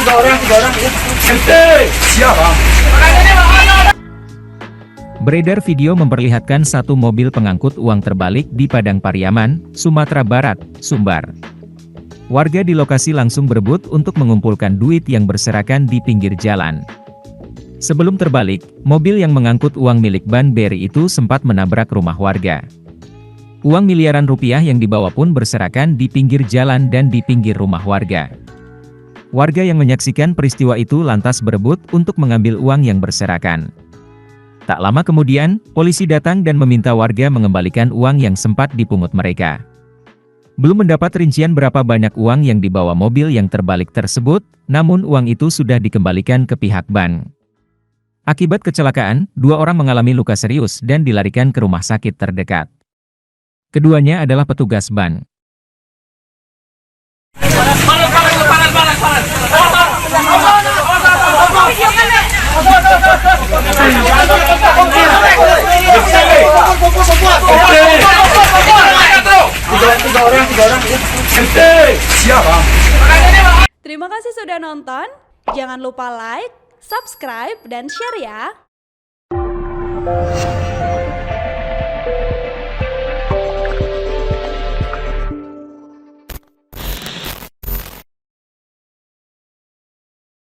tiga orang ya. Siap, Bang. Beredar video memperlihatkan satu mobil pengangkut uang terbalik di Padang Pariaman, Sumatera Barat, Sumbar. Warga di lokasi langsung berebut untuk mengumpulkan duit yang berserakan di pinggir jalan. Sebelum terbalik, mobil yang mengangkut uang milik Ban Beri itu sempat menabrak rumah warga. Uang miliaran rupiah yang dibawa pun berserakan di pinggir jalan dan di pinggir rumah warga. Warga yang menyaksikan peristiwa itu lantas berebut untuk mengambil uang yang berserakan. Tak lama kemudian, polisi datang dan meminta warga mengembalikan uang yang sempat dipungut mereka. Belum mendapat rincian berapa banyak uang yang dibawa mobil yang terbalik tersebut, namun uang itu sudah dikembalikan ke pihak bank. Akibat kecelakaan, 2 orang mengalami luka serius dan dilarikan ke rumah sakit terdekat. Keduanya adalah petugas bank. Tiga orang ya. Siap, Bang. Terima kasih sudah nonton. Jangan lupa like, subscribe, dan share ya.